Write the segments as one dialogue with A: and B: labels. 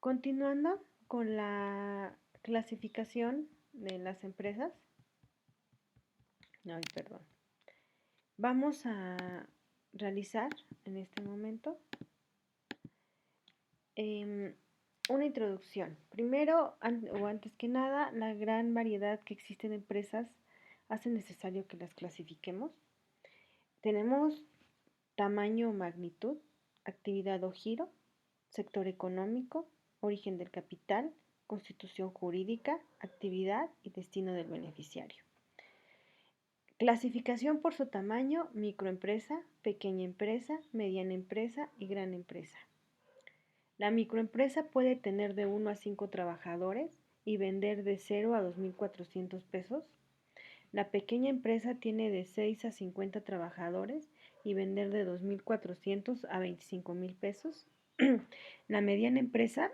A: Continuando con la clasificación de las empresas, ay, perdón, vamos a realizar en este momento una introducción. Primero, o antes que nada, la gran variedad que existe de empresas hace necesario que las clasifiquemos. Tenemos tamaño o magnitud, actividad o giro, sector económico, origen del capital, constitución jurídica, actividad y destino del beneficiario. Clasificación por su tamaño: microempresa, pequeña empresa, mediana empresa y gran empresa. La microempresa puede tener de 1 a 5 trabajadores y vender de 0 a 2,400 pesos. La pequeña empresa tiene de 6 a 50 trabajadores y vender de 2,400 a 25,000 pesos. La mediana empresa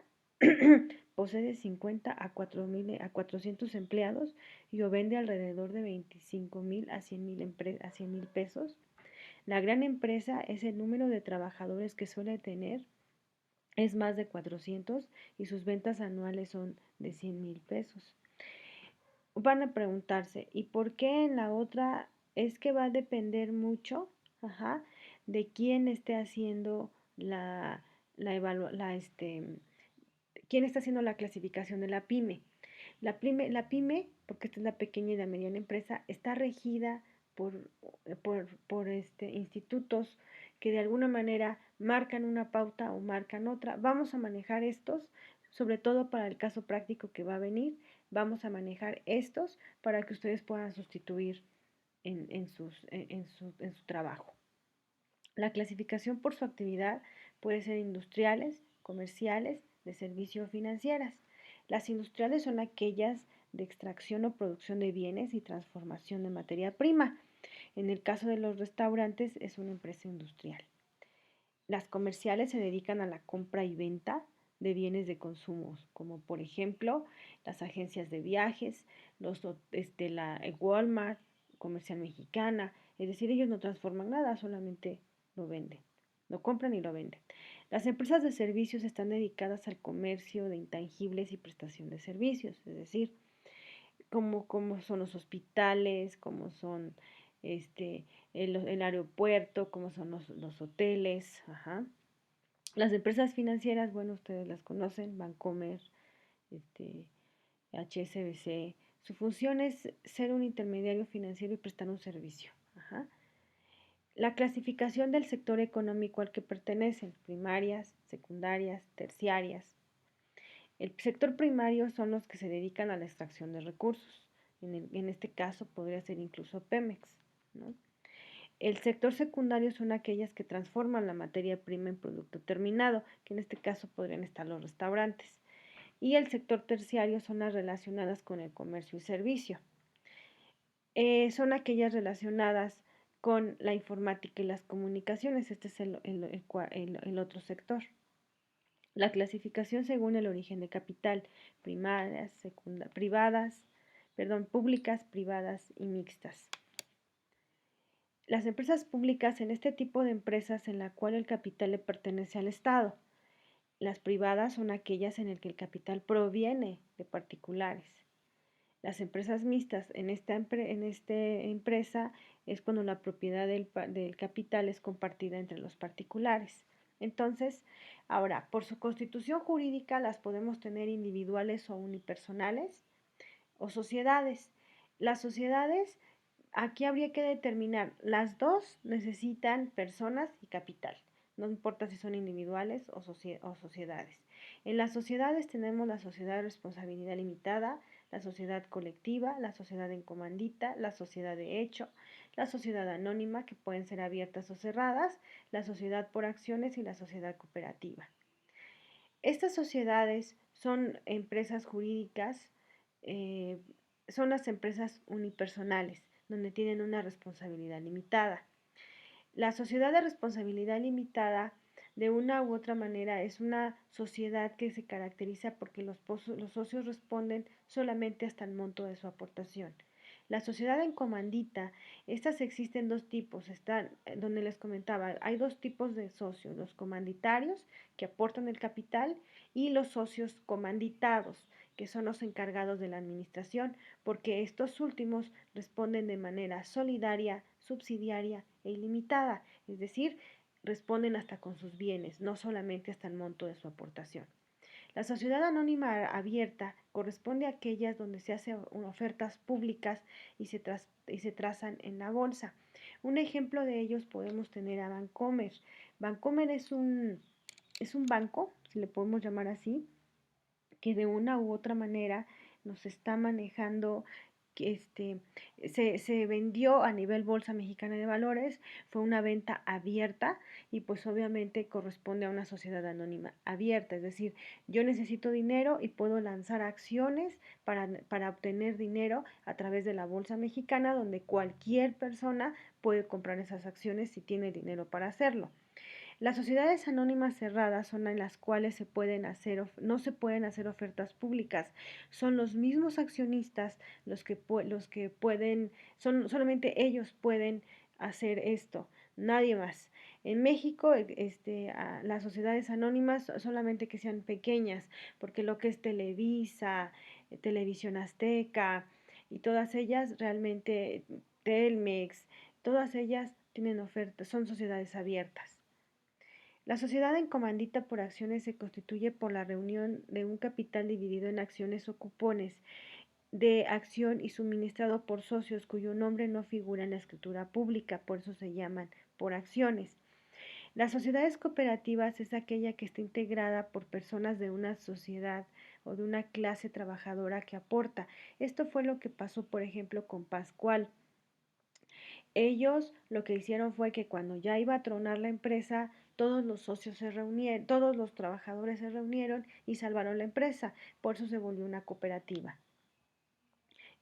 A: posee de 50 a 400 empleados y o vende alrededor de 25,000 a 100,000 pesos. La gran empresa es el número de trabajadores que suele tener, es más de 400 y sus ventas anuales son de 100,000 pesos. Van a preguntarse, ¿y por qué en la otra? Es que va a depender mucho, de quién esté haciendo quién está haciendo la clasificación de la pyme. La pyme, porque esta es la pequeña y la mediana empresa, está regida por institutos que de alguna manera marcan una pauta o marcan otra. Vamos a manejar estos, sobre todo para el caso práctico que va a venir. Vamos a manejar estos para que ustedes puedan sustituir en su trabajo. La clasificación por su actividad puede ser industriales, comerciales, de servicio o financieras. Las industriales son aquellas de extracción o producción de bienes y transformación de materia prima. En el caso de los restaurantes es una empresa industrial. Las comerciales se dedican a la compra y venta de bienes de consumo, como por ejemplo las agencias de viajes, la Walmart, Comercial Mexicana. Es decir, ellos no transforman nada, solamente lo venden, lo compran y lo venden. Las empresas de servicios están dedicadas al comercio de intangibles y prestación de servicios, es decir, como son los hospitales, como son el aeropuerto, como son los hoteles. Las empresas financieras, bueno, ustedes las conocen: Bancomer, HSBC. Su función es ser un intermediario financiero y prestar un servicio. La clasificación del sector económico al que pertenecen: primarias, secundarias, terciarias. El sector primario son los que se dedican a la extracción de recursos. En este caso podría ser incluso Pemex, ¿no? El sector secundario son aquellas que transforman la materia prima en producto terminado, que en este caso podrían estar los restaurantes. Y el sector terciario son las relacionadas con el comercio y servicio. Son aquellas relacionadas con la informática y las comunicaciones. Este es el otro sector. La clasificación según el origen de capital: primarias, públicas, privadas y mixtas. Las empresas públicas: en este tipo de empresas en la cual el capital le pertenece al Estado. Las privadas son aquellas en las que el capital proviene de particulares. Las empresas mixtas: en esta empresa es cuando la propiedad del capital es compartida entre los particulares. Entonces, ahora, por su constitución jurídica las podemos tener individuales o unipersonales o sociedades. Las sociedades, aquí habría que determinar, las dos necesitan personas y capital, no importa si son individuales o sociedades. En las sociedades tenemos la sociedad de responsabilidad limitada, la sociedad colectiva, la sociedad en comandita, la sociedad de hecho, la sociedad anónima, que pueden ser abiertas o cerradas, la sociedad por acciones y la sociedad cooperativa. Estas sociedades son empresas jurídicas, son las empresas unipersonales, donde tienen una responsabilidad limitada. La sociedad de responsabilidad limitada, de una u otra manera, es una sociedad que se caracteriza porque los socios responden solamente hasta el monto de su aportación. La sociedad en comandita, estas existen dos tipos, están, donde les comentaba, hay dos tipos de socios, los comanditarios que aportan el capital y los socios comanditados, que son los encargados de la administración, porque estos últimos responden de manera solidaria, subsidiaria e ilimitada, es decir, responden hasta con sus bienes, no solamente hasta el monto de su aportación. La sociedad anónima abierta corresponde a aquellas donde se hacen ofertas públicas y se trazan en la bolsa. Un ejemplo de ellos podemos tener a Bancomer. Bancomer es un banco, si le podemos llamar así, que de una u otra manera nos está manejando, que se vendió a nivel Bolsa Mexicana de Valores, fue una venta abierta y pues obviamente corresponde a una sociedad anónima abierta, es decir, yo necesito dinero y puedo lanzar acciones para obtener dinero a través de la Bolsa Mexicana, donde cualquier persona puede comprar esas acciones si tiene dinero para hacerlo. Las sociedades anónimas cerradas son en las cuales no se pueden hacer ofertas públicas. Son los mismos accionistas los que pueden, solamente ellos pueden hacer esto, nadie más. En México, las sociedades anónimas solamente que sean pequeñas, porque lo que es Televisa, Televisión Azteca y todas ellas realmente, Telmex, todas ellas tienen ofertas, son sociedades abiertas. La sociedad en comandita por acciones se constituye por la reunión de un capital dividido en acciones o cupones de acción y suministrado por socios cuyo nombre no figura en la escritura pública, por eso se llaman por acciones. Las sociedades cooperativas es aquella que está integrada por personas de una sociedad o de una clase trabajadora que aporta. Esto fue lo que pasó, por ejemplo, con Pascual. Ellos lo que hicieron fue que cuando ya iba a tronar la empresa, todos los socios se reunieron, todos los trabajadores se reunieron y salvaron la empresa. Por eso se volvió una cooperativa.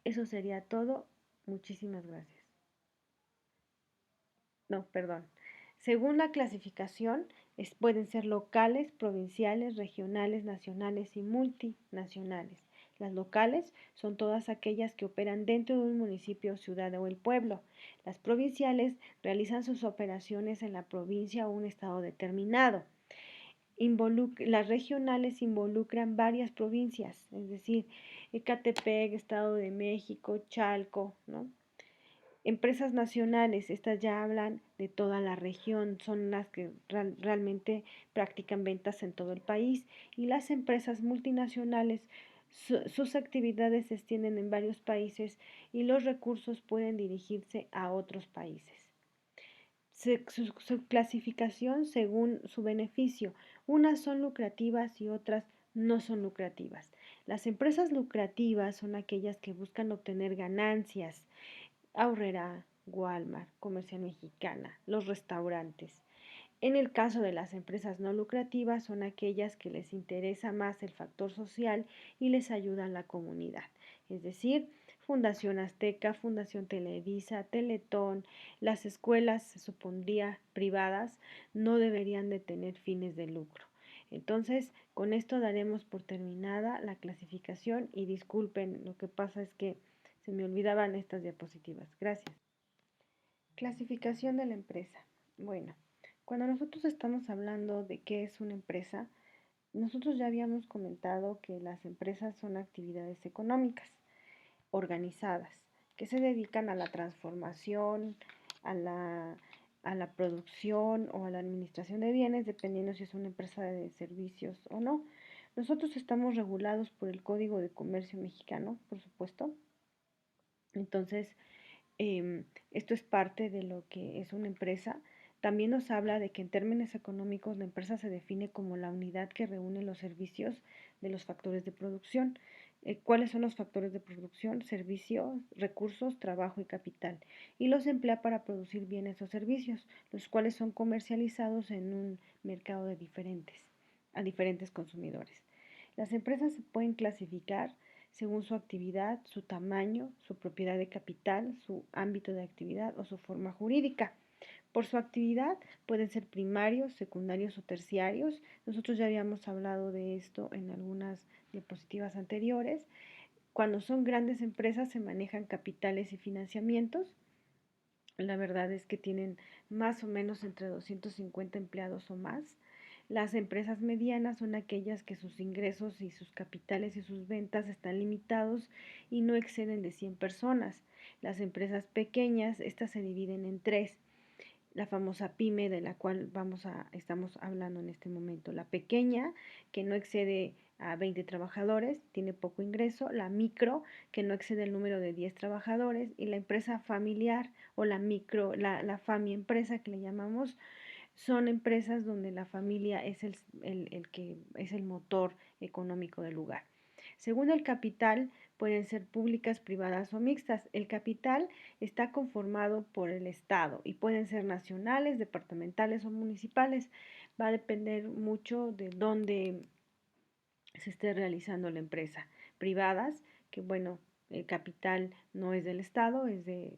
A: Eso sería todo. Muchísimas gracias. No, perdón. Según la clasificación, pueden ser locales, provinciales, regionales, nacionales y multinacionales. Las locales son todas aquellas que operan dentro de un municipio, ciudad o el pueblo. Las provinciales realizan sus operaciones en la provincia o un estado determinado. Las regionales involucran varias provincias, es decir, Ecatepec, Estado de México, Chalco, ¿no? Empresas nacionales, estas ya hablan de toda la región, son las que realmente practican ventas en todo el país. Y las empresas multinacionales, sus actividades se extienden en varios países y los recursos pueden dirigirse a otros países. Su clasificación según su beneficio. Unas son lucrativas y otras no son lucrativas. Las empresas lucrativas son aquellas que buscan obtener ganancias. Aurrera, Walmart, Comercial Mexicana, los restaurantes. En el caso de las empresas no lucrativas son aquellas que les interesa más el factor social y les ayudan a la comunidad. Es decir, Fundación Azteca, Fundación Televisa, Teletón, las escuelas, se supondría privadas, no deberían de tener fines de lucro. Entonces, con esto daremos por terminada la clasificación y disculpen, lo que pasa es que se me olvidaban estas diapositivas. Gracias. Clasificación de la empresa. Bueno, cuando nosotros estamos hablando de qué es una empresa, nosotros ya habíamos comentado que las empresas son actividades económicas organizadas que se dedican a la transformación, a la producción o a la administración de bienes, dependiendo si es una empresa de servicios o no. Nosotros estamos regulados por el Código de Comercio Mexicano, por supuesto. Entonces, esto es parte de lo que es una empresa. También nos habla de que en términos económicos la empresa se define como la unidad que reúne los servicios de los factores de producción. ¿Cuáles son los factores de producción? Servicios, recursos, trabajo y capital. Y los emplea para producir bienes o servicios, los cuales son comercializados en un mercado a diferentes consumidores. Las empresas se pueden clasificar según su actividad, su tamaño, su propiedad de capital, su ámbito de actividad o su forma jurídica. Por su actividad pueden ser primarios, secundarios o terciarios. Nosotros ya habíamos hablado de esto en algunas diapositivas anteriores. Cuando son grandes empresas se manejan capitales y financiamientos. La verdad es que tienen más o menos entre 250 empleados o más. Las empresas medianas son aquellas que sus ingresos y sus capitales y sus ventas están limitados y no exceden de 100 personas. Las empresas pequeñas, estas se dividen en tres. La famosa pyme de la cual estamos hablando en este momento. La pequeña, que no excede a 20 trabajadores, tiene poco ingreso. La micro, que no excede el número de 10 trabajadores. Y la empresa familiar o la FAMI empresa que le llamamos, son empresas donde la familia es el que es el motor económico del lugar. Según el capital, pueden ser públicas, privadas o mixtas. El capital está conformado por el Estado y pueden ser nacionales, departamentales o municipales. Va a depender mucho de dónde se esté realizando la empresa. Privadas, que bueno, el capital no es del Estado, es de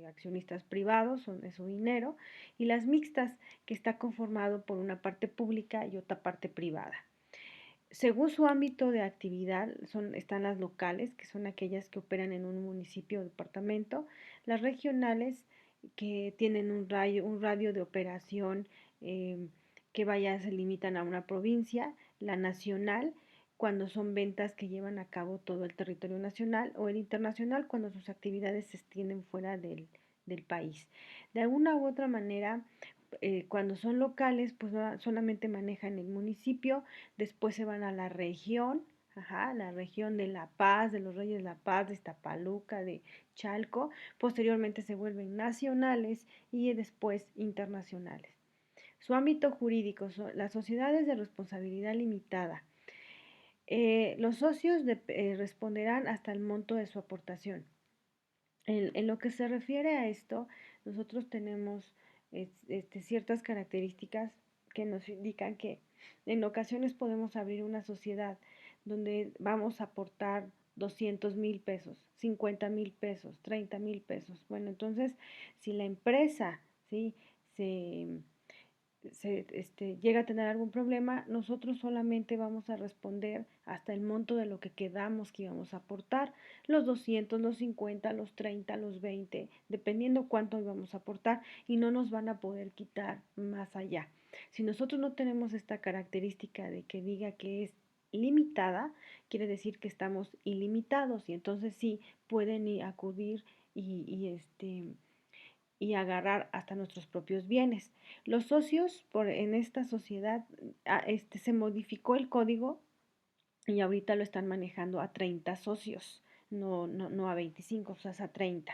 A: accionistas privados, es su dinero. Y las mixtas, que está conformado por una parte pública y otra parte privada. Según su ámbito de actividad, están las locales, que son aquellas que operan en un municipio o departamento, las regionales, que tienen un radio de operación que se limitan a una provincia, la nacional, cuando son ventas que llevan a cabo todo el territorio nacional, o el internacional, cuando sus actividades se extienden fuera del país. De alguna u otra manera, cuando son locales, pues solamente manejan el municipio, después se van a la región, la región de La Paz, de los Reyes de La Paz, de Iztapaluca, de Chalco, posteriormente se vuelven nacionales y después internacionales. Su ámbito jurídico son las sociedades de responsabilidad limitada. Los socios responderán hasta el monto de su aportación. En lo que se refiere a esto, nosotros tenemos ciertas características que nos indican que en ocasiones podemos abrir una sociedad donde vamos a aportar 200,000 pesos, 50,000 pesos, 30,000 pesos. Bueno, entonces, si la empresa, ¿sí?, llega a tener algún problema, nosotros solamente vamos a responder hasta el monto de lo que quedamos que íbamos a aportar, los 200, los 50, los 30, los 20, dependiendo cuánto íbamos a aportar, y no nos van a poder quitar más allá. Si nosotros no tenemos esta característica de que diga que es limitada, quiere decir que estamos ilimitados, y entonces sí pueden acudir y agarrar hasta nuestros propios bienes. Los socios en esta sociedad, se modificó el código y ahorita lo están manejando a 30 socios, no a 25, o sea, a 30.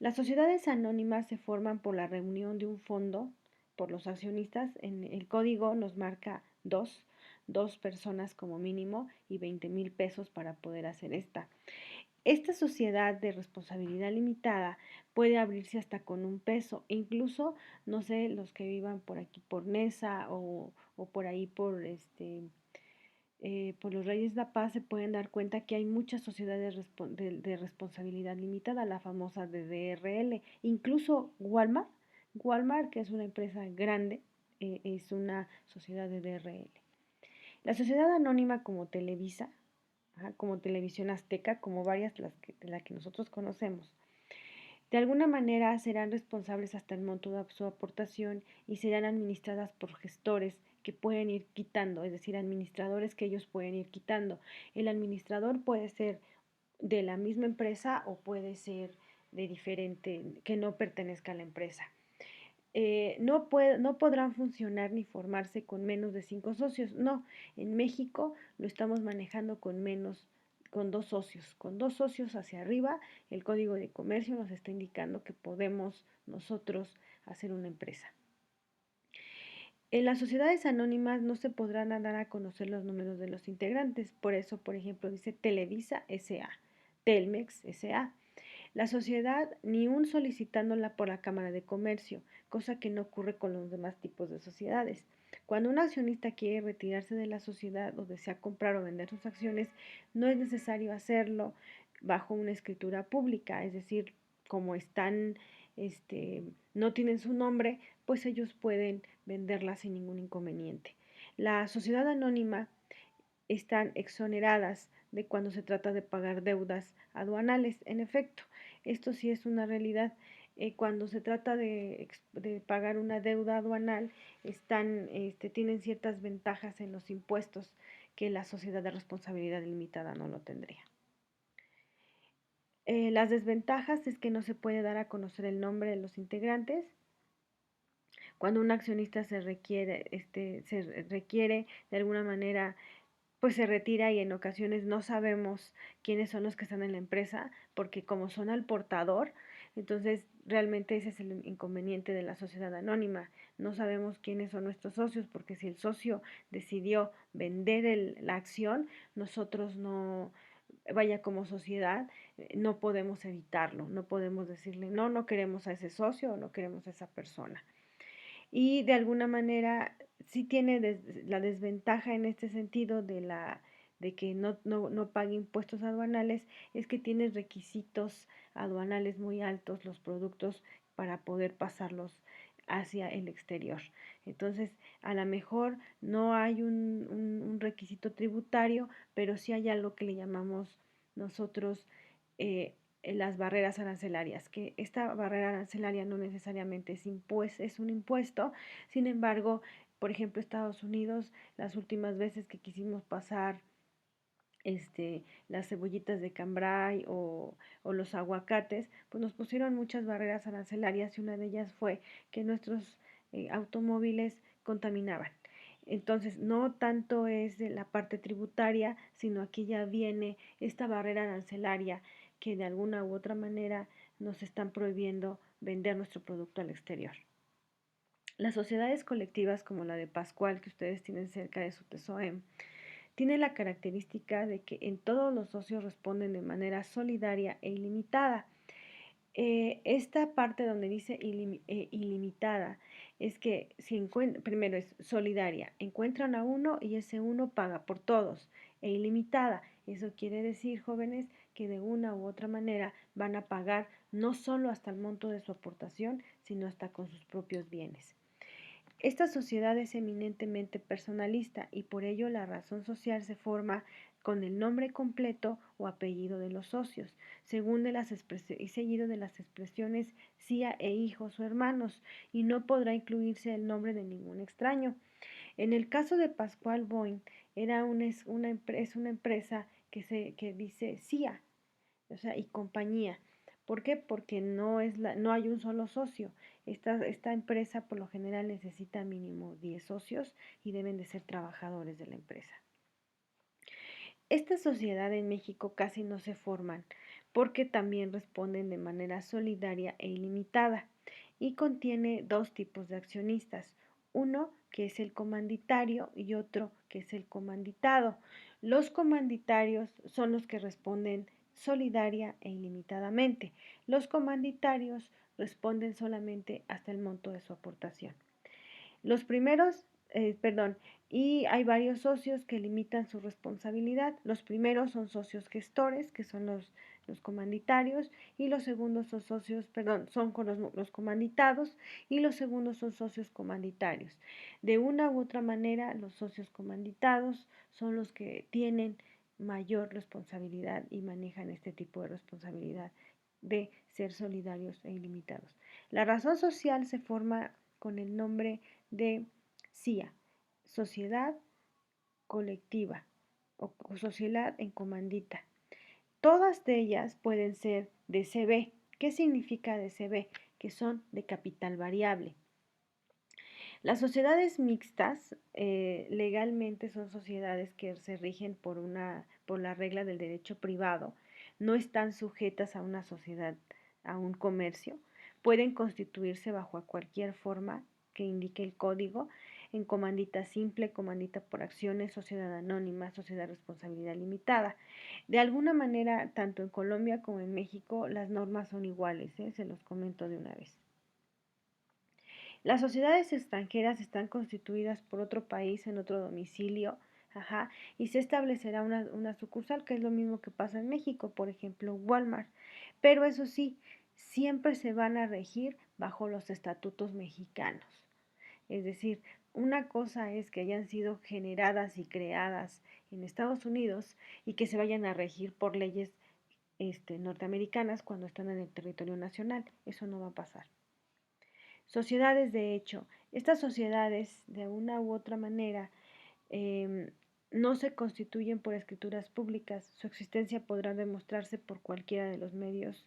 A: Las sociedades anónimas se forman por la reunión de un fondo por los accionistas. En el código nos marca dos personas como mínimo y 20,000 pesos para poder hacer esta. Esta sociedad de responsabilidad limitada puede abrirse hasta con 1 peso, e incluso, no sé, los que vivan por aquí por Nesa o por ahí por los Reyes de la Paz, se pueden dar cuenta que hay muchas sociedades de responsabilidad limitada, la famosa DDRL, incluso Walmart, que es una empresa grande, es una sociedad de DRL. La sociedad anónima como Televisa, como Televisión Azteca, como varias de las que nosotros conocemos, de alguna manera serán responsables hasta el monto de su aportación y serán administradas por gestores que pueden ir quitando, es decir, administradores que ellos pueden ir quitando. El administrador puede ser de la misma empresa o puede ser de diferente, que no pertenezca a la empresa. No podrán funcionar ni formarse con menos de 5 socios. No, en México lo estamos manejando con 2 socios. Con 2 socios hacia arriba, el Código de Comercio nos está indicando que podemos nosotros hacer una empresa. En las sociedades anónimas no se podrán dar a conocer los números de los integrantes. Por eso, por ejemplo, dice Televisa S.A., Telmex S.A., la sociedad ni un solicitándola por la Cámara de Comercio, cosa que no ocurre con los demás tipos de sociedades. Cuando un accionista quiere retirarse de la sociedad o desea comprar o vender sus acciones, no es necesario hacerlo bajo una escritura pública, es decir, como no tienen su nombre, pues ellos pueden venderla sin ningún inconveniente. La sociedad anónima están exoneradas de cuando se trata de pagar deudas aduanales. En efecto, esto sí es una realidad. Cuando se trata de pagar una deuda aduanal, tienen ciertas ventajas en los impuestos que la sociedad de responsabilidad limitada no lo tendría. Las desventajas es que no se puede dar a conocer el nombre de los integrantes. Cuando un accionista se requiere de alguna manera, pues se retira y en ocasiones no sabemos quiénes son los que están en la empresa, porque como son al portador, entonces realmente ese es el inconveniente de la sociedad anónima. No sabemos quiénes son nuestros socios, porque si el socio decidió vender la acción, nosotros no, vaya como sociedad, no podemos evitarlo, no podemos decirle, no, no queremos a ese socio o no queremos a esa persona. Y de alguna manera sí tiene la desventaja en este sentido de que no pague impuestos aduanales, es que tiene requisitos aduanales muy altos los productos para poder pasarlos hacia el exterior. Entonces, a lo mejor no hay un requisito tributario, pero sí hay algo que le llamamos nosotros eh, las barreras arancelarias, que esta barrera arancelaria no necesariamente es un impuesto. Sin embargo, por ejemplo, Estados Unidos, las últimas veces que quisimos pasar las cebollitas de cambray o los aguacates, pues nos pusieron muchas barreras arancelarias y una de ellas fue que nuestros automóviles contaminaban. Entonces, no tanto es de la parte tributaria, sino aquí ya viene esta barrera arancelaria que de alguna u otra manera nos están prohibiendo vender nuestro producto al exterior. Las sociedades colectivas como la de Pascual que ustedes tienen cerca de su TESOEM tiene la característica de que en todos los socios responden de manera solidaria e ilimitada. Esta parte donde dice ilimitada es que primero es solidaria, encuentran a uno y ese uno paga por todos, e ilimitada, eso quiere decir, jóvenes, que de una u otra manera van a pagar no solo hasta el monto de su aportación, sino hasta con sus propios bienes. Esta sociedad es eminentemente personalista y por ello la razón social se forma con el nombre completo o apellido de los socios, y seguido de las expresiones CIA e hijos o hermanos, y no podrá incluirse el nombre de ningún extraño. En el caso de Pascual Boeing, es una empresa que dice CIA, o sea, y compañía. ¿Por qué? Porque no hay un solo socio. Esta empresa por lo general necesita mínimo 10 socios y deben de ser trabajadores de la empresa. Esta sociedad en México casi no se forman porque también responden de manera solidaria e ilimitada y contiene dos tipos de accionistas. Uno que es el comanditario y otro que es el comanditado. Los comanditarios son los que responden solidaria e ilimitadamente. Los comanditarios responden solamente hasta el monto de su aportación. Los primeros, perdón, y hay varios socios que limitan su responsabilidad. Los primeros son socios gestores, que son los comanditarios, y los segundos son socios, perdón, son con los comanditados, y los segundos son socios comanditarios. De una u otra manera, los socios comanditados son los que tienen mayor responsabilidad y manejan este tipo de responsabilidad de ser solidarios e ilimitados. La razón social se forma con el nombre de CIA, Sociedad Colectiva o Sociedad en Comandita. Todas de ellas pueden ser DCB. ¿Qué significa DCB? Que son de capital variable. Las sociedades mixtas legalmente son sociedades que se rigen por la regla del derecho privado, no están sujetas a una sociedad, a un comercio, pueden constituirse bajo cualquier forma que indique el código, en comandita simple, comandita por acciones, sociedad anónima, sociedad de responsabilidad limitada. De alguna manera, tanto en Colombia como en México, las normas son iguales, se los comento de una vez. Las sociedades extranjeras están constituidas por otro país en otro domicilio, y se establecerá una sucursal, que es lo mismo que pasa en México, por ejemplo, Walmart. Pero eso sí, siempre se van a regir bajo los estatutos mexicanos. Es decir, una cosa es que hayan sido generadas y creadas en Estados Unidos y que se vayan a regir por leyes norteamericanas cuando están en el territorio nacional. Eso no va a pasar. Sociedades de hecho. Estas sociedades, de una u otra manera, no se constituyen por escrituras públicas. Su existencia podrá demostrarse por cualquiera de los medios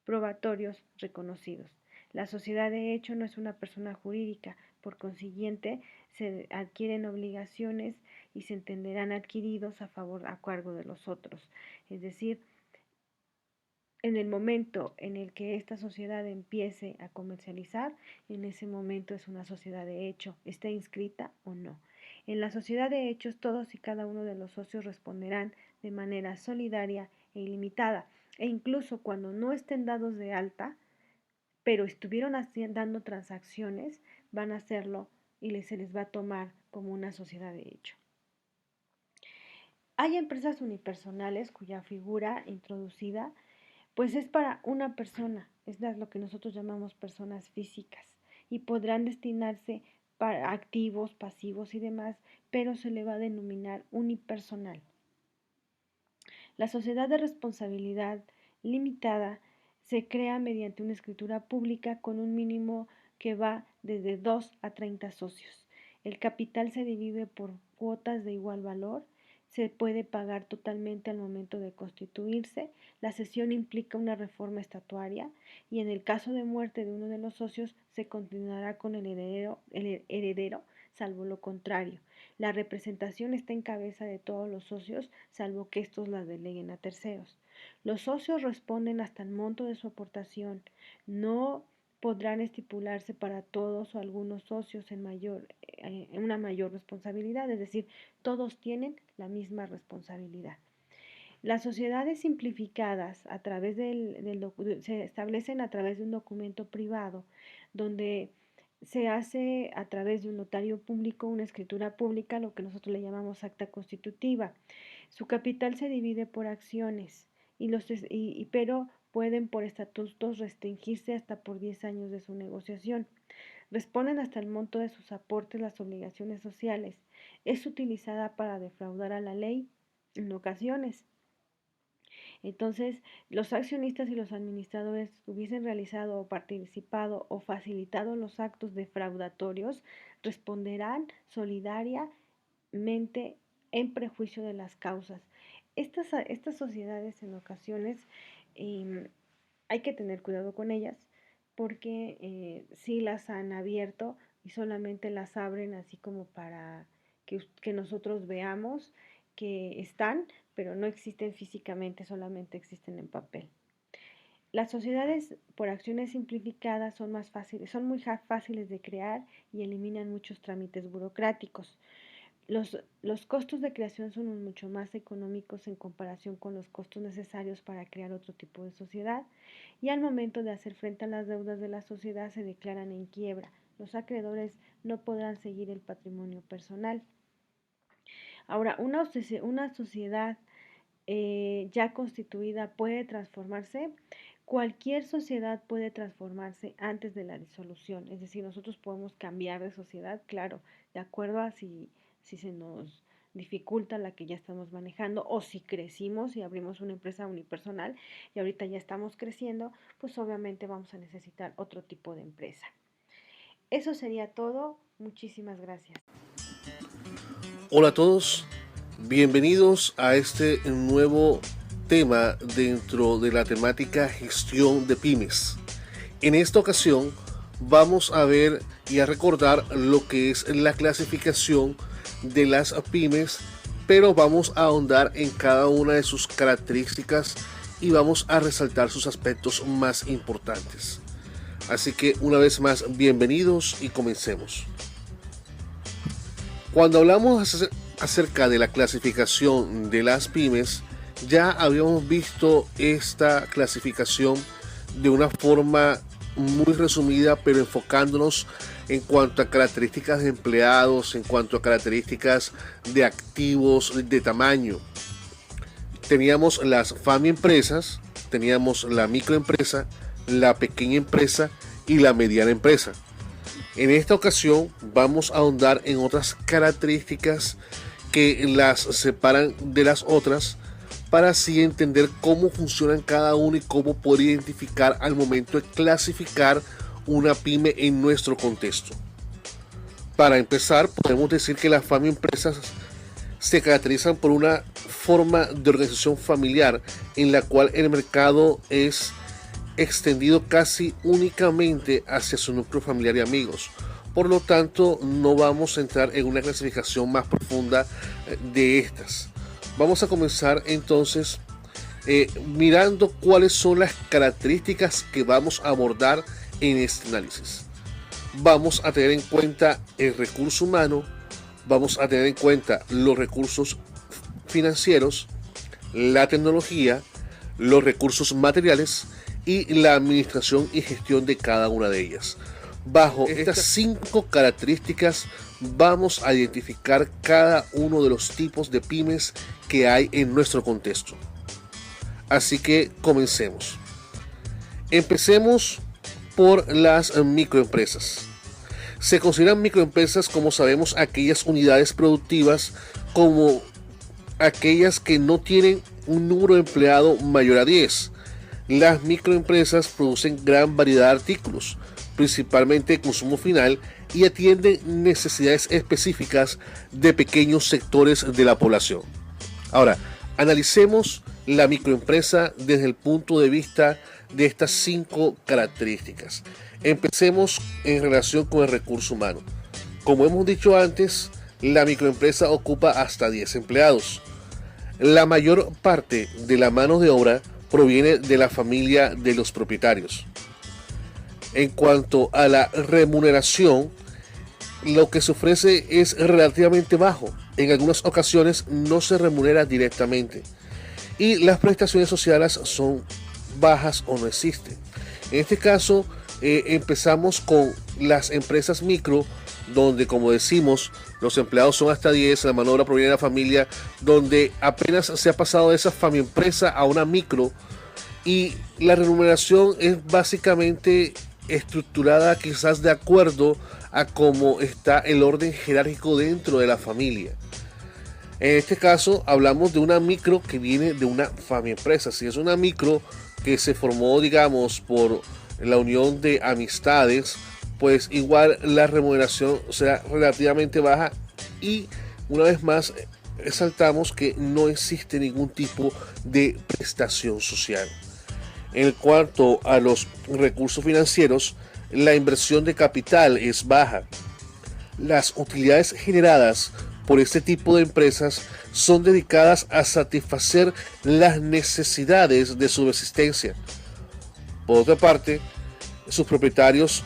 A: probatorios reconocidos. La sociedad de hecho no es una persona jurídica, por consiguiente se adquieren obligaciones y se entenderán adquiridos a cargo de los otros. Es decir, en el momento en el que esta sociedad empiece a comercializar, en ese momento es una sociedad de hecho, esté inscrita o no. En la sociedad de hechos, todos y cada uno de los socios responderán de manera solidaria e ilimitada, e incluso cuando no estén dados de alta, pero estuvieron dando transacciones, van a hacerlo y se les va a tomar como una sociedad de hecho. Hay empresas unipersonales cuya figura introducida pues es para una persona, es lo que nosotros llamamos personas físicas, y podrán destinarse para activos, pasivos y demás, pero se le va a denominar unipersonal. La sociedad de responsabilidad limitada se crea mediante una escritura pública con un mínimo que va desde 2 a 30 socios. El capital se divide por cuotas de igual valor. Se puede pagar totalmente al momento de constituirse. La cesión implica una reforma estatuaria y en el caso de muerte de uno de los socios se continuará con el heredero, salvo lo contrario. La representación está en cabeza de todos los socios, salvo que estos la deleguen a terceros. Los socios responden hasta el monto de su aportación. No podrán estipularse para todos o algunos socios en una mayor responsabilidad, es decir, todos tienen la misma responsabilidad. Las sociedades simplificadas se establecen a través de un documento privado donde se hace a través de un notario público, una escritura pública, lo que nosotros le llamamos acta constitutiva. Su capital se divide por acciones, pero pueden por estatutos restringirse hasta por 10 años de su negociación. Responden hasta el monto de sus aportes las obligaciones sociales. Es utilizada para defraudar a la ley en ocasiones. Entonces, los accionistas y los administradores hubiesen realizado o participado o facilitado los actos defraudatorios, responderán solidariamente en prejuicio de las causas. Estas sociedades en ocasiones hay que tener cuidado con ellas porque sí las han abierto y solamente las abren así como para que nosotros veamos que están, pero no existen físicamente, solamente existen en papel. Las sociedades por acciones simplificadas son muy fáciles de crear y eliminan muchos trámites burocráticos. Los costos de creación son mucho más económicos en comparación con los costos necesarios para crear otro tipo de sociedad y al momento de hacer frente a las deudas de la sociedad se declaran en quiebra. Los acreedores no podrán seguir el patrimonio personal. Ahora, una sociedad ya constituida puede transformarse. Cualquier sociedad puede transformarse antes de la disolución. Es decir, nosotros podemos cambiar de sociedad, claro, de acuerdo a si se nos dificulta la que ya estamos manejando o si crecimos y abrimos una empresa unipersonal y ahorita ya estamos creciendo, pues obviamente vamos a necesitar otro tipo de empresa. Eso sería todo. Muchísimas gracias.
B: Hola a todos, bienvenidos a este nuevo tema dentro de la temática gestión de pymes. En esta ocasión vamos a ver y a recordar lo que es la clasificación de las pymes, pero vamos a ahondar en cada una de sus características y vamos a resaltar sus aspectos más importantes. Así que una vez más, bienvenidos y comencemos. Cuando hablamos acerca de la clasificación de las pymes, ya habíamos visto esta clasificación de una forma muy resumida, pero enfocándonos en cuanto a características de empleados, en cuanto a características de activos, de tamaño. Teníamos las family empresas, teníamos la microempresa, la pequeña empresa y la mediana empresa. En esta ocasión vamos a ahondar en otras características que las separan de las otras para así entender cómo funcionan cada uno y cómo poder identificar al momento de clasificar una pyme en nuestro contexto. Para empezar, podemos decir que las empresas se caracterizan por una forma de organización familiar en la cual el mercado es extendido casi únicamente hacia su núcleo familiar y amigos. Por lo tanto, no vamos a entrar en una clasificación más profunda de estas. Vamos a comenzar entonces mirando cuáles son las características que vamos a abordar en este análisis. Vamos a tener en cuenta el recurso humano, vamos a tener en cuenta los recursos financieros, la tecnología, los recursos materiales y la administración y gestión de cada una de ellas. Bajo estas 5 características vamos a identificar cada uno de los tipos de pymes que hay en nuestro contexto. Así que comencemos. Empecemos por las microempresas. Se consideran microempresas, como sabemos, aquellas unidades productivas como aquellas que no tienen un número de empleados mayor a 10. Las microempresas producen gran variedad de artículos, principalmente de consumo final, y atienden necesidades específicas de pequeños sectores de la población. Ahora, analicemos la microempresa desde el punto de vista de estas 5 características. Empecemos en relación con el recurso humano. Como hemos dicho antes, la microempresa ocupa hasta 10 empleados. La mayor parte de la mano de obra proviene de la familia de los propietarios. En cuanto a la remuneración, lo que se ofrece es relativamente bajo. En algunas ocasiones no se remunera directamente. Y las prestaciones sociales son bajas o no existen. En este caso, empezamos con las empresas micro, donde, como decimos, los empleados son hasta 10, la mano de obra proviene de la familia, donde apenas se ha pasado de esa empresa a una micro, y la remuneración es básicamente estructurada quizás de acuerdo a cómo está el orden jerárquico dentro de la familia. En este caso hablamos de una micro que viene de una empresa. Si es una micro que se formó, digamos, por la unión de amistades, pues igual la remuneración será relativamente baja, y una vez más resaltamos que no existe ningún tipo de prestación social. En cuanto a los recursos financieros, la inversión de capital es baja. Las utilidades generadas por este tipo de empresas son dedicadas a satisfacer las necesidades de subsistencia. Por otra parte, sus propietarios,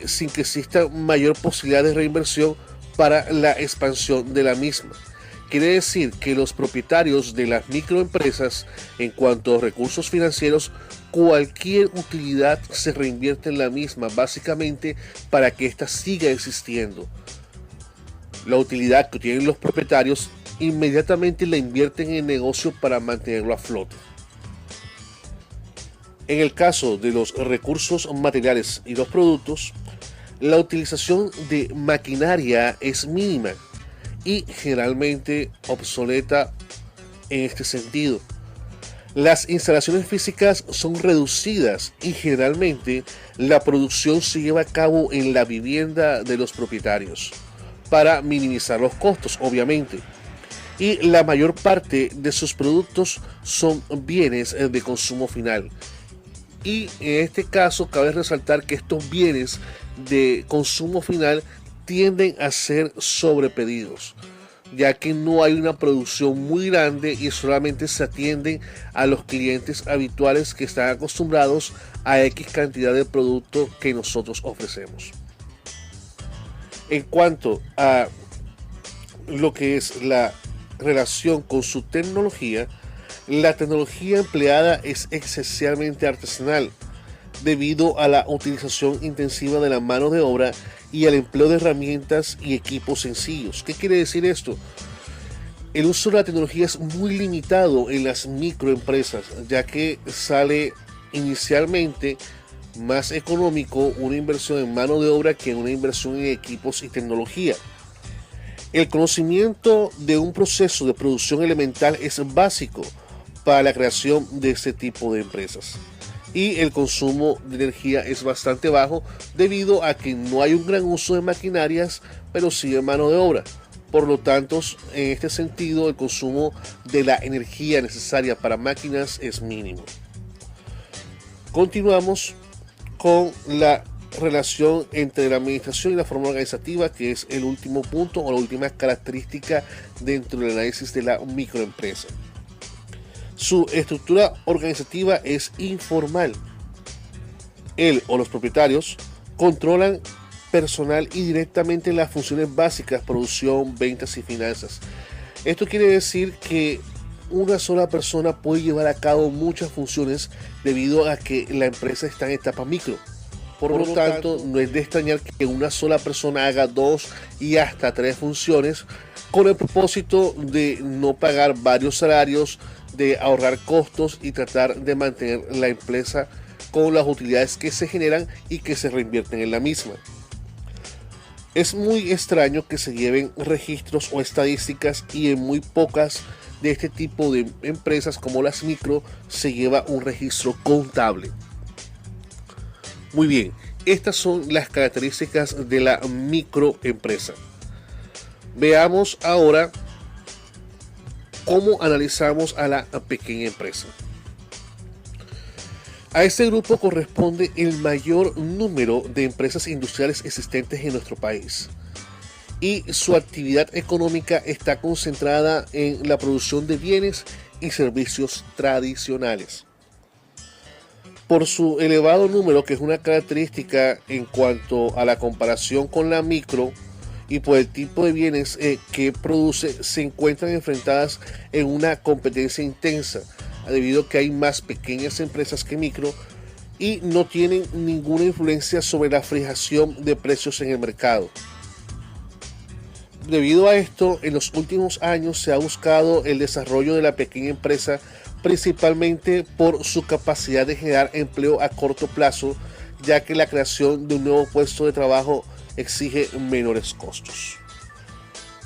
B: sin que exista mayor posibilidad de reinversión para la expansión de la misma. Quiere decir que los propietarios de las microempresas, en cuanto a recursos financieros, cualquier utilidad se reinvierte en la misma, básicamente para que ésta siga existiendo. La utilidad que tienen los propietarios inmediatamente la invierten en el negocio para mantenerlo a flote. En el caso de los recursos materiales y los productos, la utilización de maquinaria es mínima y generalmente obsoleta en este sentido. Las instalaciones físicas son reducidas y generalmente la producción se lleva a cabo en la vivienda de los propietarios para minimizar los costos, obviamente. Y la mayor parte de sus productos son bienes de consumo final. Y en este caso cabe resaltar que estos bienes de consumo final tienden a ser sobrepedidos, ya que no hay una producción muy grande y solamente se atienden a los clientes habituales que están acostumbrados a X cantidad de producto que nosotros ofrecemos. En cuanto a lo que es la relación con su tecnología, la tecnología empleada es esencialmente artesanal, debido a la utilización intensiva de la mano de obra y al empleo de herramientas y equipos sencillos. ¿Qué quiere decir esto? El uso de la tecnología es muy limitado en las microempresas, ya que sale inicialmente más económico una inversión en mano de obra que una inversión en equipos y tecnología. El conocimiento de un proceso de producción elemental es básico para la creación de este tipo de empresas. Y el consumo de energía es bastante bajo debido a que no hay un gran uso de maquinarias, pero sí de mano de obra. Por lo tanto, en este sentido, el consumo de la energía necesaria para máquinas es mínimo. Continuamos con la relación entre la administración y la forma organizativa, que es el último punto o la última característica dentro del análisis de la microempresa. Su estructura organizativa es informal. Él o los propietarios controlan personal y directamente las funciones básicas, producción, ventas y finanzas. Esto quiere decir que una sola persona puede llevar a cabo muchas funciones debido a que la empresa está en etapa micro. Por lo tanto, no es de extrañar que una sola persona haga 2 y hasta 3 funciones con el propósito de no pagar varios salarios, de ahorrar costos y tratar de mantener la empresa con las utilidades que se generan y que se reinvierten en la misma. Es muy extraño que se lleven registros o estadísticas y en muy pocas de este tipo de empresas como las micro se lleva un registro contable. Muy bien, estas son las características de la microempresa. Veamos ahora cómo analizamos a la pequeña empresa. A este grupo corresponde el mayor número de empresas industriales existentes en nuestro país y su actividad económica está concentrada en la producción de bienes y servicios tradicionales. Por su elevado número, que es una característica en cuanto a la comparación con la micro, y por el tipo de bienes que produce, se encuentran enfrentadas en una competencia intensa, debido a que hay más pequeñas empresas que micro y no tienen ninguna influencia sobre la fijación de precios en el mercado. Debido a esto, en los últimos años se ha buscado el desarrollo de la pequeña empresa principalmente por su capacidad de generar empleo a corto plazo, ya que la creación de un nuevo puesto de trabajo exige menores costos.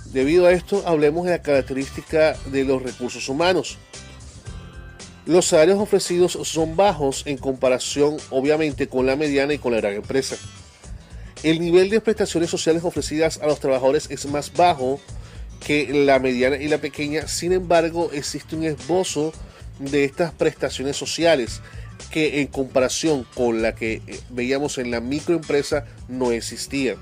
B: Debido a esto, hablemos de la característica de los recursos humanos. Los salarios ofrecidos son bajos en comparación, obviamente, con la mediana y con la gran empresa. El nivel de prestaciones sociales ofrecidas a los trabajadores es más bajo que la mediana y la pequeña. Sin embargo, existe un esbozo de estas prestaciones sociales que en comparación con la que veíamos en la microempresa no existía.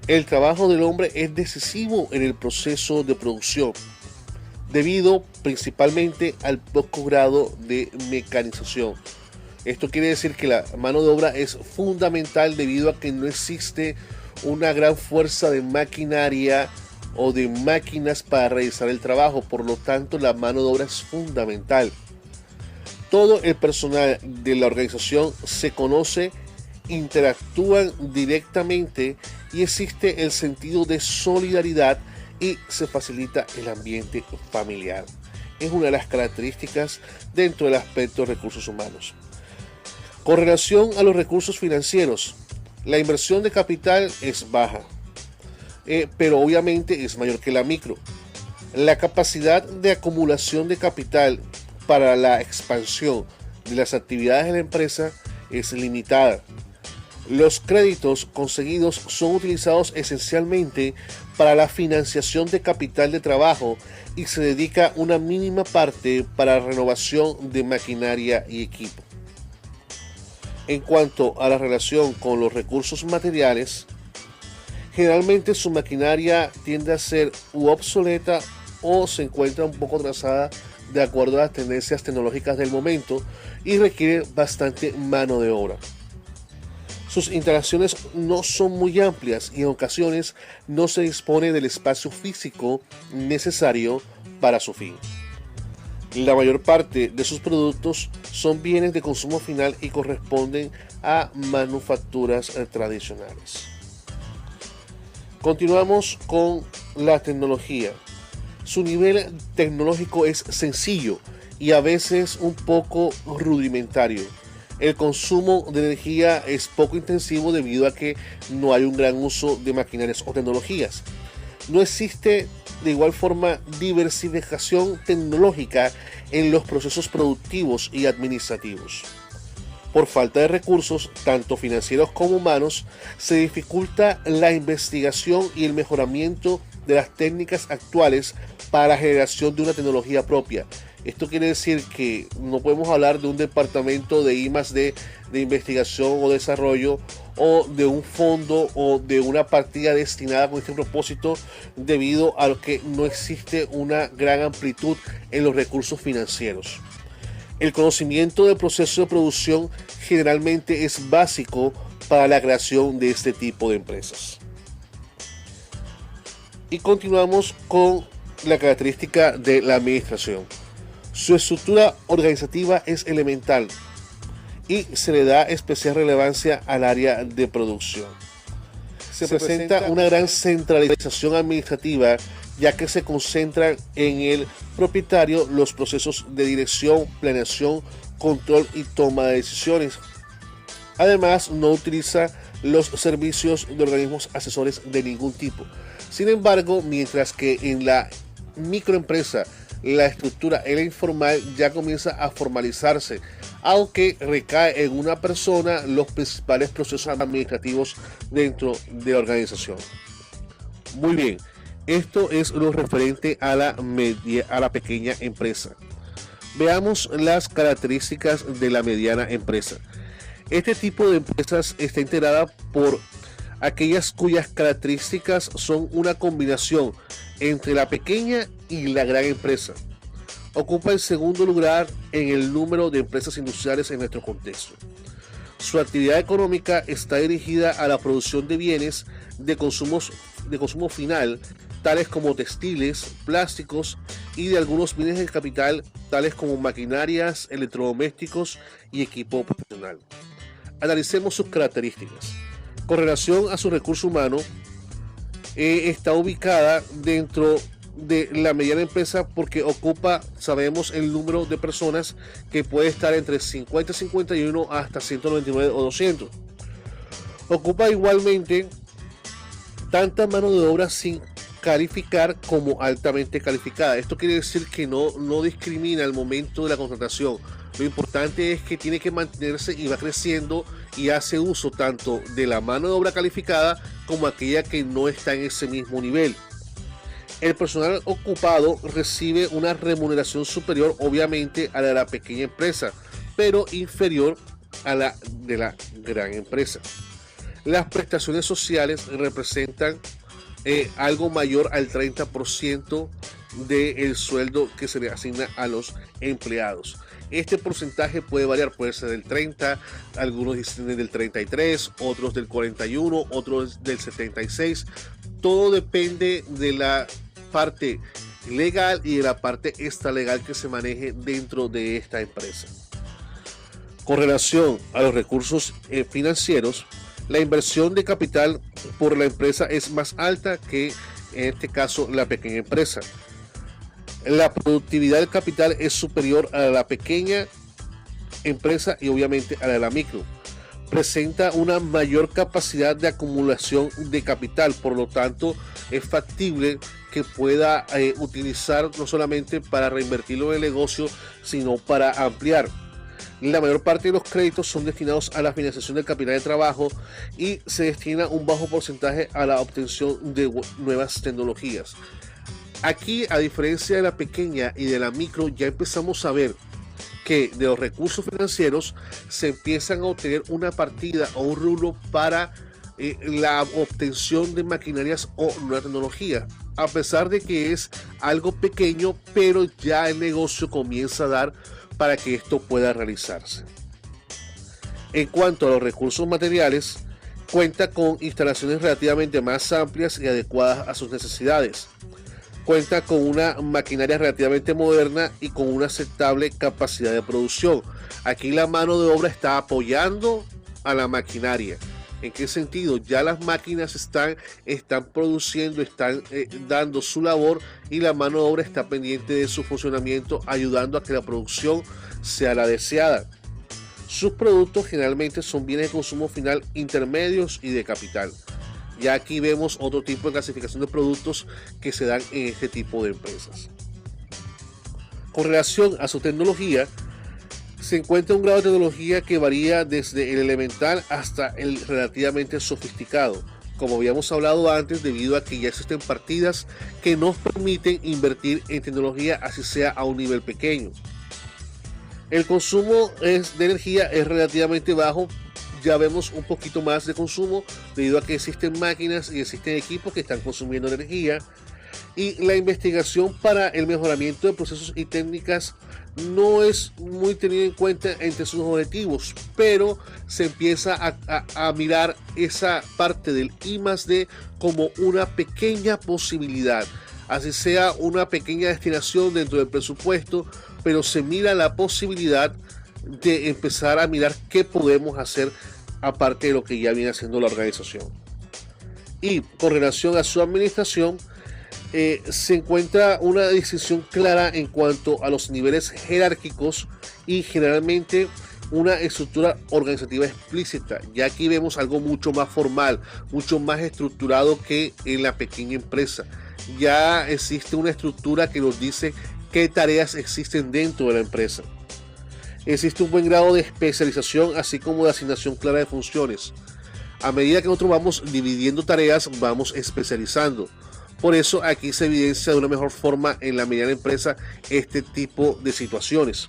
B: El trabajo del hombre es decisivo en el proceso de producción, debido principalmente al poco grado de mecanización. Esto quiere decir que la mano de obra es fundamental debido a que no existe una gran fuerza de maquinaria o de máquinas para realizar el trabajo. Por lo tanto, la mano de obra es fundamental. Todo el personal de la organización se conoce, interactúan directamente y existe el sentido de solidaridad y se facilita el ambiente familiar. Es una de las características dentro del aspecto de recursos humanos. Con relación a los recursos financieros, la inversión de capital es baja, pero obviamente es mayor que la micro. La capacidad de acumulación de capital para la expansión de las actividades de la empresa es limitada. Los créditos conseguidos son utilizados esencialmente para la financiación de capital de trabajo y se dedica una mínima parte para renovación de maquinaria y equipo. En cuanto a la relación con los recursos materiales, generalmente su maquinaria tiende a ser obsoleta o se encuentra un poco atrasada de acuerdo a las tendencias tecnológicas del momento y requiere bastante mano de obra. Sus instalaciones no son muy amplias y en ocasiones no se dispone del espacio físico necesario para su fin. La mayor parte de sus productos son bienes de consumo final y corresponden a manufacturas tradicionales. Continuamos con la tecnología. Su nivel tecnológico es sencillo y a veces un poco rudimentario. El consumo de energía es poco intensivo debido a que no hay un gran uso de maquinarias o tecnologías. No existe de igual forma diversificación tecnológica en los procesos productivos y administrativos. Por falta de recursos, tanto financieros como humanos, se dificulta la investigación y el mejoramiento de las técnicas actuales para la generación de una tecnología propia. Esto quiere decir que no podemos hablar de un departamento de I+D de investigación o desarrollo, o de un fondo o de una partida destinada con este propósito, debido a que no existe una gran amplitud en los recursos financieros. El conocimiento del proceso de producción generalmente es básico para la creación de este tipo de empresas. Y continuamos con la característica de la administración. Su estructura organizativa es elemental y se le da especial relevancia al área de producción. Se presenta una gran centralización administrativa, ya que se concentran en el propietario los procesos de dirección, planeación, control y toma de decisiones. Además, no utiliza los servicios de organismos asesores de ningún tipo. Sin embargo, mientras que en la microempresa la estructura en la informal ya comienza a formalizarse, aunque recae en una persona los principales procesos administrativos dentro de la organización. Muy bien, esto es lo referente a la pequeña empresa. Veamos las características de la mediana empresa. Este tipo de empresas está integrada por aquellas cuyas características son una combinación entre la pequeña y la gran empresa. Ocupa el segundo lugar en el número de empresas industriales en nuestro contexto. Su actividad económica está dirigida a la producción de bienes de consumo final, tales como textiles, plásticos, y de algunos bienes de capital, tales como maquinarias, electrodomésticos y equipo profesional. Analicemos sus características. Con relación a su recurso humano, está ubicada dentro de la mediana empresa porque ocupa, sabemos, el número de personas que puede estar entre 50, 51 hasta 199 o 200. Ocupa igualmente tanta mano de obra sin calificar como altamente calificada. Esto quiere decir que no discrimina al momento de la contratación. Lo importante es que tiene que mantenerse y va creciendo, y hace uso tanto de la mano de obra calificada como aquella que no está en ese mismo nivel. El personal ocupado recibe una remuneración superior, obviamente, a la de la pequeña empresa, pero inferior a la de la gran empresa. Las prestaciones sociales representan algo mayor al 30% del sueldo que se le asigna a los empleados. Este porcentaje puede variar, puede ser del 30, algunos dicen del 33, otros del 41, otros del 76. Todo depende de la parte legal y de la parte extralegal que se maneje dentro de esta empresa. Con relación a los recursos financieros, la inversión de capital por la empresa es más alta que, en este caso, la pequeña empresa. La productividad del capital es superior a la pequeña empresa y obviamente a la de la micro. Presenta una mayor capacidad de acumulación de capital, por lo tanto es factible que pueda utilizar no solamente para reinvertirlo en el negocio, sino para ampliar. La mayor parte de los créditos son destinados a la financiación del capital de trabajo y se destina un bajo porcentaje a la obtención de nuevas tecnologías. Aquí, a diferencia de la pequeña y de la micro, ya empezamos a ver que de los recursos financieros se empiezan a obtener una partida o un rubro para la obtención de maquinarias o nueva tecnología, a pesar de que es algo pequeño, pero ya el negocio comienza a dar para que esto pueda realizarse. En cuanto a los recursos materiales, cuenta con instalaciones relativamente más amplias y adecuadas a sus necesidades. Cuenta con una maquinaria relativamente moderna y con una aceptable capacidad de producción. Aquí la mano de obra está apoyando a la maquinaria. ¿En qué sentido? Ya las máquinas están produciendo, están dando su labor, y la mano de obra está pendiente de su funcionamiento, ayudando a que la producción sea la deseada. Sus productos generalmente son bienes de consumo final intermedios y de capital. Ya aquí vemos otro tipo de clasificación de productos que se dan en este tipo de empresas. Con relación a su tecnología, se encuentra un grado de tecnología que varía desde el elemental hasta el relativamente sofisticado, como habíamos hablado antes, debido a que ya existen partidas que nos permiten invertir en tecnología, así sea a un nivel pequeño. El consumo de energía es relativamente bajo, ya vemos un poquito más de consumo debido a que existen máquinas y existen equipos que están consumiendo energía, y la investigación para el mejoramiento de procesos y técnicas no es muy tenida en cuenta entre sus objetivos, pero se empieza a mirar esa parte del I+D como una pequeña posibilidad, así sea una pequeña destinación dentro del presupuesto, pero se mira la posibilidad de empezar a mirar qué podemos hacer aparte de lo que ya viene haciendo la organización. Y con relación a su administración, se encuentra una distinción clara en cuanto a los niveles jerárquicos y generalmente una estructura organizativa explícita. Ya aquí vemos algo mucho más formal, mucho más estructurado que en la pequeña empresa. Ya existe una estructura que nos dice qué tareas existen dentro de la empresa. Existe un buen grado de especialización, así como de asignación clara de funciones. A medida que nosotros vamos dividiendo tareas, vamos especializando. Por eso aquí se evidencia de una mejor forma en la mediana empresa este tipo de situaciones.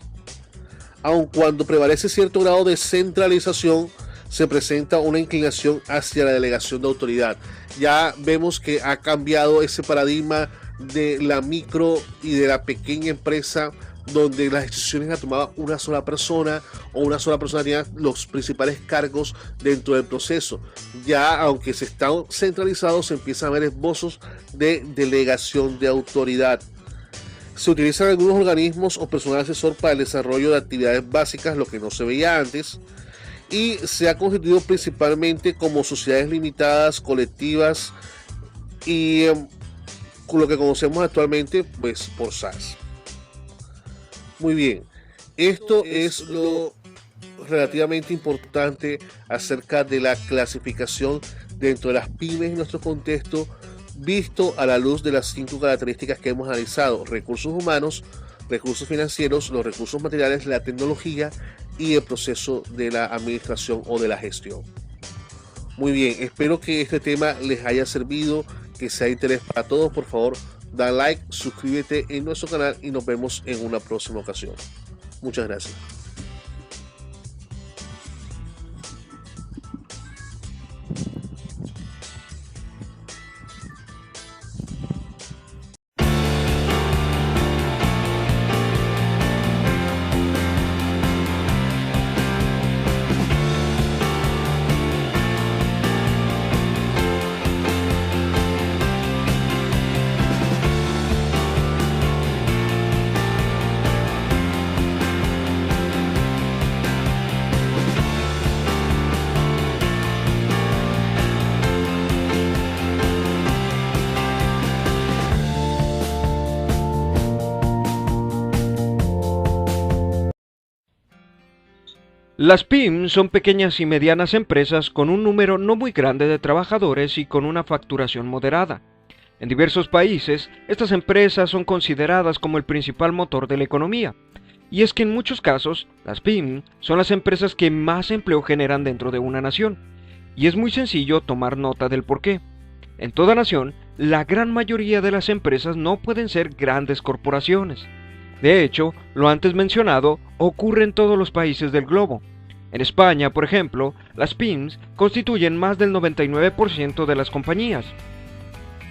B: Aun cuando prevalece cierto grado de centralización, se presenta una inclinación hacia la delegación de autoridad. Ya vemos que ha cambiado ese paradigma de la micro y de la pequeña empresa, donde las decisiones las tomaba una sola persona o una sola persona tenía los principales cargos dentro del proceso. Ya aunque se está centralizado, se empiezan a ver esbozos de delegación de autoridad. Se utilizan algunos organismos o personal asesor para el desarrollo de actividades básicas, lo que no se veía antes, y se ha constituido principalmente como sociedades limitadas, colectivas y lo que conocemos actualmente pues por SAS. Muy bien, esto es lo relativamente importante acerca de la clasificación dentro de las pymes en nuestro contexto, visto a la luz de las 5 características que hemos analizado: recursos humanos, recursos financieros, los recursos materiales, la tecnología y el proceso de la administración o de la gestión. Muy bien, espero que este tema les haya servido, que sea de interés para todos. Por favor, da like, suscríbete en nuestro canal y nos vemos en una próxima ocasión. Muchas gracias.
C: Las PYME son pequeñas y medianas empresas con un número no muy grande de trabajadores y con una facturación moderada. En diversos países, estas empresas son consideradas como el principal motor de la economía. Y es que en muchos casos, las PYME son las empresas que más empleo generan dentro de una nación. Y es muy sencillo tomar nota del porqué. En toda nación, la gran mayoría de las empresas no pueden ser grandes corporaciones. De hecho, lo antes mencionado ocurre en todos los países del globo. En España, por ejemplo, las PYME constituyen más del 99% de las compañías.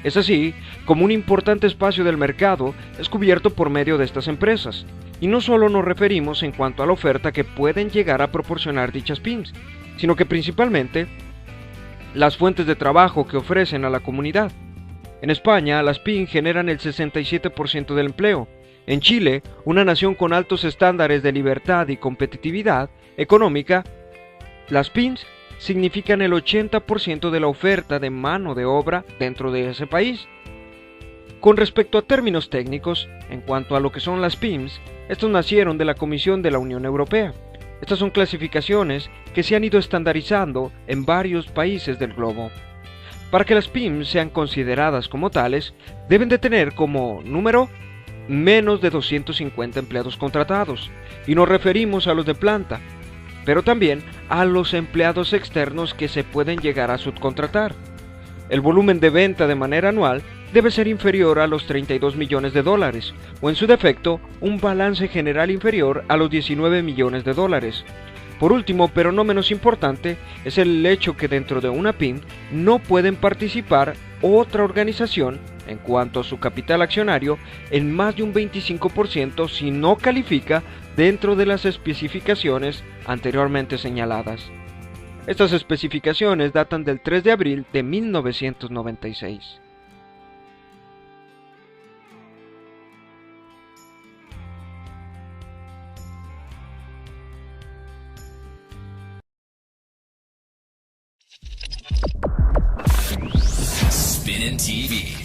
C: Es así como un importante espacio del mercado es cubierto por medio de estas empresas. Y no solo nos referimos en cuanto a la oferta que pueden llegar a proporcionar dichas PYME, sino que principalmente las fuentes de trabajo que ofrecen a la comunidad. En España, las PYME generan el 67% del empleo. En Chile, una nación con altos estándares de libertad y competitividad económica, las PYME significan el 80% de la oferta de mano de obra dentro de ese país. Con respecto a términos técnicos, en cuanto a lo que son las PYME, estos nacieron de la Comisión de la Unión Europea, Estas son clasificaciones que se han ido estandarizando en varios países del globo. Para que las pymes sean consideradas como tales, deben de tener como número menos de 250 empleados contratados, y nos referimos a los de planta, pero también a los empleados externos que se pueden llegar a subcontratar. El volumen de venta de manera anual debe ser inferior a los 32 millones de dólares, o en su defecto, un balance general inferior a los 19 millones de dólares. Por último, pero no menos importante, es el hecho que dentro de una PYME no pueden participar otra organización en cuanto a su capital accionario en más de un 25% si no califica dentro de las especificaciones anteriormente señaladas. Estas especificaciones datan del 3 de abril de 1996.
D: Spin TV.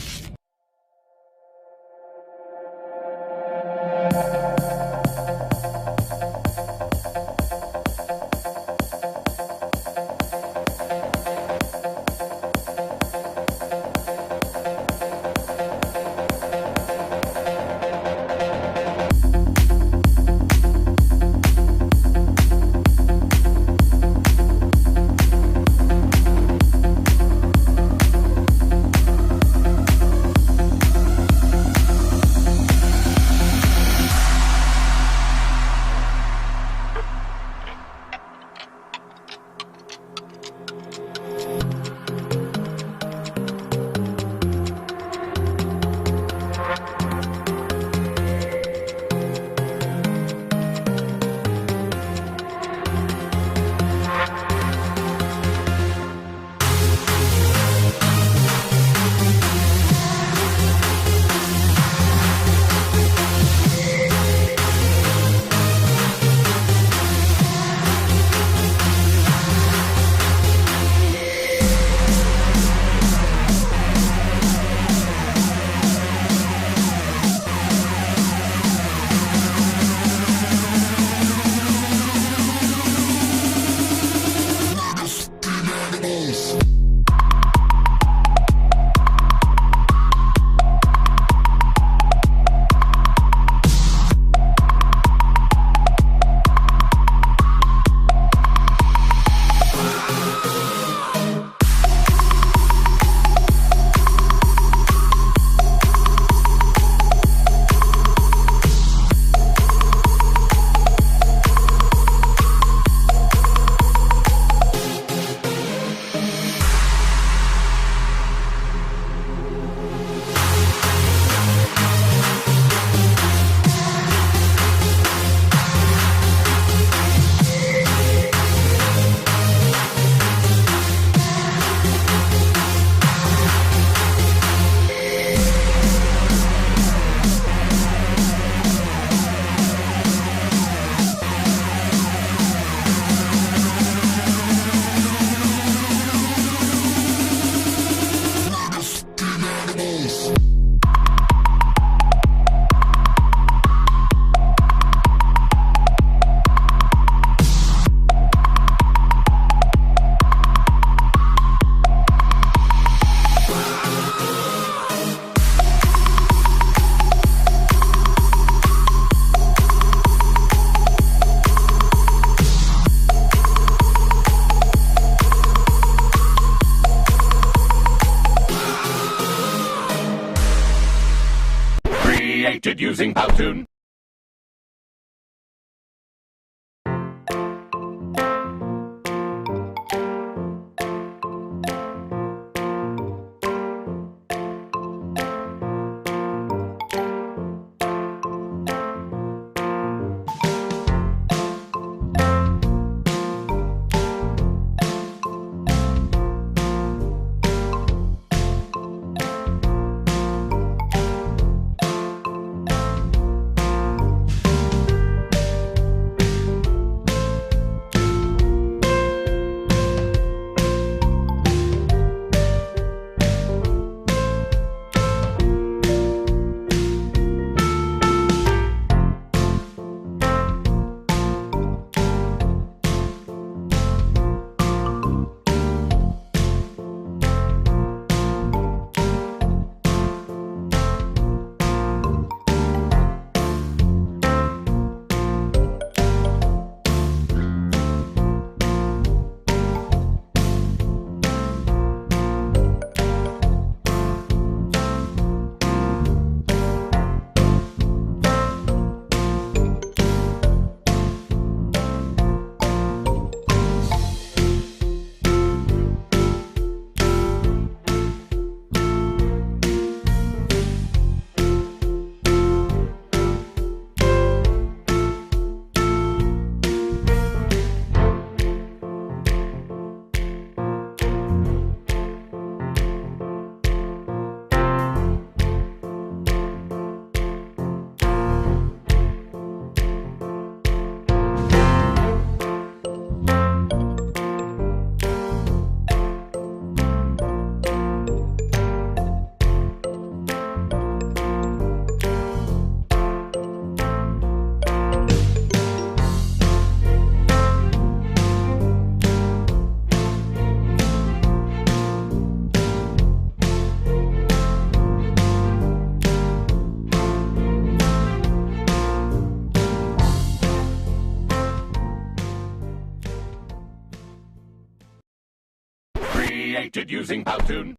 E: created using Powtoon.